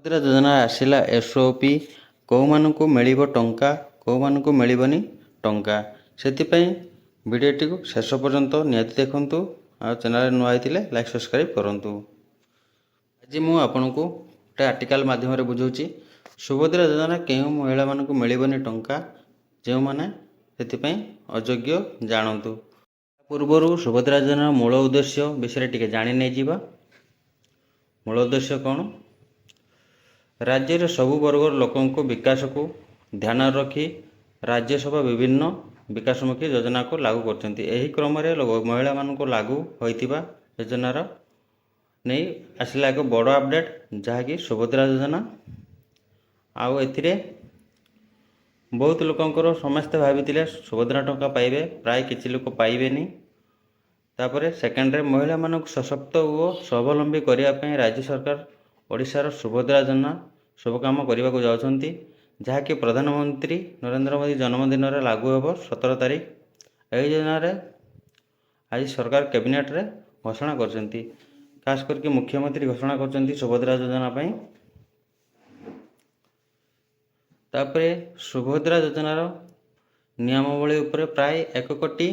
ସୁଭଦ୍ରା ଯୋଜନା ଆସିଲା ଏସ୍ଓପି କେଉଁମାନଙ୍କୁ ମିଳିବ ଟଙ୍କା କେଉଁମାନଙ୍କୁ ମିଳିବନି ଟଙ୍କା। ସେଥିପାଇଁ ଭିଡ଼ିଓଟିକୁ ଶେଷ ପର୍ଯ୍ୟନ୍ତ ନିହାତି ଦେଖନ୍ତୁ। ଆଉ ଚ୍ୟାନେଲରେ ନୂଆ ହେଇଥିଲେ ଲାଇକ୍ ସବସ୍କ୍ରାଇବ୍ କରନ୍ତୁ। ଆଜି ମୁଁ ଆପଣଙ୍କୁ ଗୋଟେ ଆର୍ଟିକଲ ମାଧ୍ୟମରେ ବୁଝାଉଛି ସୁଭଦ୍ରା ଯୋଜନା କେଉଁ ମହିଳାମାନଙ୍କୁ ମିଳିବନି ଟଙ୍କା, ଯେଉଁମାନେ ସେଥିପାଇଁ ଅଯୋଗ୍ୟ ଜାଣନ୍ତୁ। ପୂର୍ବରୁ ସୁଭଦ୍ରା ଯୋଜନାର ମୂଳ ଉଦ୍ଦେଶ୍ୟ ବିଷୟରେ ଟିକେ ଜାଣି ନେଇଯିବା। ମୂଳ ଉଦ୍ଦେଶ୍ୟ କ'ଣ? ରାଜ୍ୟରେ ସବୁ ବର୍ଗର ଲୋକଙ୍କ ବିକାଶକୁ ଧ୍ୟାନରେ ରଖି ରାଜ୍ୟସଭା ବିଭିନ୍ନ ବିକାଶମୁଖୀ ଯୋଜନାକୁ ଲାଗୁ କରୁଛନ୍ତି। ଏହି କ୍ରମରେ ମହିଳାମାନଙ୍କୁ ଲାଗୁ ହୋଇଥିବା ଯୋଜନାର ନେଇ ଆସିଲା ଏକ ବଡ଼ ଅପଡ଼େଟ୍, ଯାହାକି ସୁଭଦ୍ରା ଯୋଜନା। ଆଉ ଏଥିରେ ବହୁତ ଲୋକଙ୍କର ସମସ୍ତେ ଭାବିଥିଲେ ସୁଭଦ୍ରା ଟଙ୍କା ପାଇବେ, ପ୍ରାୟ କିଛି ଲୋକ ପାଇବେନି। ତାପରେ ସେକେଣ୍ଡରେ ମହିଳାମାନଙ୍କୁ ସଶକ୍ତ ଓ ସ୍ୱାବଲମ୍ବୀ କରିବା ପାଇଁ ରାଜ୍ୟ ସରକାର ଓଡ଼ିଶାର ସୁଭଦ୍ରା ଯୋଜନା ସବୁ କାମ କରିବାକୁ ଯାଉଛନ୍ତି, ଯାହାକି ପ୍ରଧାନମନ୍ତ୍ରୀ ନରେନ୍ଦ୍ର ମୋଦି ଜନ୍ମଦିନରେ ଲାଗୁ ହେବ 17 ତାରିଖ। ଏହି ଯୋଜନାରେ ଆଜି ସରକାର କ୍ୟାବିନେଟ୍ରେ ଘୋଷଣା କରିଛନ୍ତି। ଖାସ କରିକି ମୁଖ୍ୟମନ୍ତ୍ରୀ ଘୋଷଣା କରିଛନ୍ତି ସୁଭଦ୍ରା ଯୋଜନା ପାଇଁ। ତାପରେ ସୁଭଦ୍ରା ଯୋଜନାର ନିୟମାବଳୀ ଉପରେ ପ୍ରାୟ 1 କୋଟି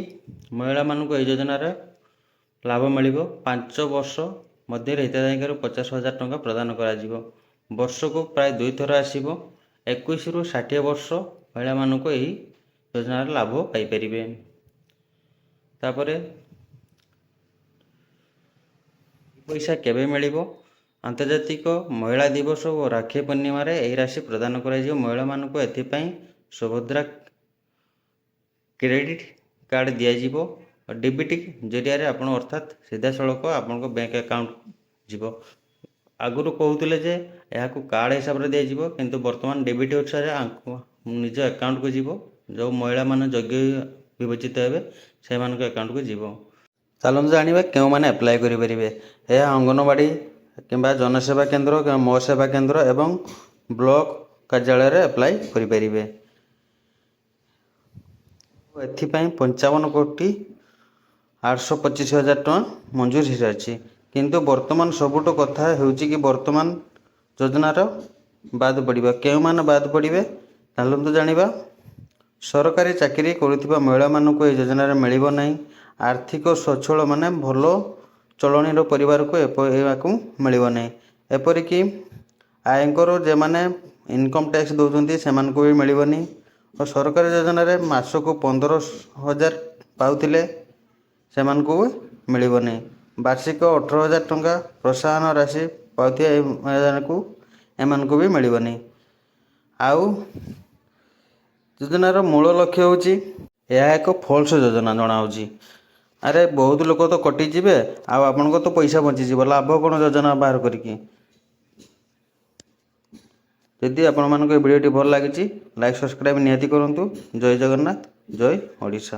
ମହିଳାମାନଙ୍କୁ ଏହି ଯୋଜନାରେ ଲାଭ ମିଳିବ। 5 ବର୍ଷ ମଧ୍ୟରେ ହିତାଧିକାରୀଙ୍କୁ 50,000 ଟଙ୍କା ପ୍ରଦାନ କରାଯିବ। ବର୍ଷକୁ ପ୍ରାୟ 2 ଥର ଆସିବ। 21ରୁ 60 ବର୍ଷ ମହିଳାମାନଙ୍କୁ ଏହି ଯୋଜନାର ଲାଭ ପାଇପାରିବେ। ତାପରେ ପଇସା କେବେ ମିଳିବ? ଆନ୍ତର୍ଜାତିକ ମହିଳା ଦିବସ ଓ ରାକ୍ଷୀ ପୂର୍ଣ୍ଣିମାରେ ଏହି ରାଶି ପ୍ରଦାନ କରାଯିବ। ମହିଳାମାନଙ୍କୁ ଏଥିପାଇଁ ସୁଭଦ୍ରା କ୍ରେଡିଟ୍ କାର୍ଡ଼ ଦିଆଯିବ। ଡିବିଟି ଜରିଆରେ ଆପଣ ଅର୍ଥାତ୍ ସିଧାସଳଖ ଆପଣଙ୍କ ବ୍ୟାଙ୍କ ଆକାଉଣ୍ଟ ଯିବ। ଆଗରୁ କହୁଥିଲେ ଯେ ଏହାକୁ କାର୍ଡ଼ ହିସାବରେ ଦିଆଯିବ, କିନ୍ତୁ ବର୍ତ୍ତମାନ ଡିବିଟି ଅନୁସାରେ ନିଜ ଆକାଉଣ୍ଟକୁ ଯିବ। ଯେଉଁ ମହିଳାମାନେ ଯୋଗ୍ୟ ବିବେଚିତ ହେବେ ସେମାନଙ୍କ ଆକାଉଣ୍ଟକୁ ଯିବ। ଚାଲନ୍ତୁ ଜାଣିବା କେଉଁମାନେ ଆପ୍ଲାଏ କରିପାରିବେ। ଏହା ଅଙ୍ଗନବାଡ଼ି କିମ୍ବା ଜନସେବା କେନ୍ଦ୍ର କିମ୍ବା ମୋ ସେବା କେନ୍ଦ୍ର ଏବଂ ବ୍ଲକ କାର୍ଯ୍ୟାଳୟରେ ଆପ୍ଲାଏ କରିପାରିବେ। ଏଥିପାଇଁ 55,825,000 ଟଙ୍କା ମଞ୍ଜୁର ହୋଇସାରିଛି। କିନ୍ତୁ ବର୍ତ୍ତମାନ ସବୁଠୁ କଥା ହେଉଛି କି ବର୍ତ୍ତମାନ ଯୋଜନାର ବାଦ ପଡ଼ିବ। କେଉଁମାନେ ବାଦ ପଡ଼ିବେ ଚାଲନ୍ତୁ ଜାଣିବା। ସରକାରୀ ଚାକିରି କରୁଥିବା ମହିଳାମାନଙ୍କୁ ଏହି ଯୋଜନାରେ ମିଳିବ ନାହିଁ। ଆର୍ଥିକ ସ୍ୱଚ୍ଛଳ ମାନେ ଭଲ ଚଳଣୀର ପରିବାରକୁ ଏହାକୁ ମିଳିବ ନାହିଁ। ଏପରିକି ଆୟକର ଯେଉଁମାନେ ଇନକମ୍ ଟ୍ୟାକ୍ସ ଦେଉଛନ୍ତି ସେମାନଙ୍କୁ ବି ମିଳିବନି। ଓ ସରକାରୀ ଯୋଜନାରେ ମାସକୁ 15,000 ପାଉଥିଲେ ସେମାନଙ୍କୁ ମିଳିବ ନାହିଁ। ବାର୍ଷିକ 18,000 ଟଙ୍କା ପ୍ରୋତ୍ସାହନ ରାଶି ପାଉଥିବା ଏମାନଙ୍କୁ ବି ମିଳିବନି। ଆଉ ଯୋଜନାର ମୂଳ ଲକ୍ଷ୍ୟ ହେଉଛି ଏହା ଏକ ଫଲ୍ସ ଯୋଜନା ଜଣାଉଛି। ଆରେ ବହୁତ ଲୋକ ତ କଟିଯିବେ, ଆଉ ଆପଣଙ୍କ ତ ପଇସା ବଞ୍ଚିଯିବ, ଲାଭ କ'ଣ ଯୋଜନା ବାହାର କରିକି? ଯଦି ଆପଣମାନଙ୍କୁ ଏ ଭିଡ଼ିଓଟି ଭଲ ଲାଗିଛି ଲାଇକ୍ ସବସ୍କ୍ରାଇବ୍ ନିହାତି କରନ୍ତୁ। ଜୟ ଜଗନ୍ନାଥ, ଜୟ ଓଡ଼ିଶା।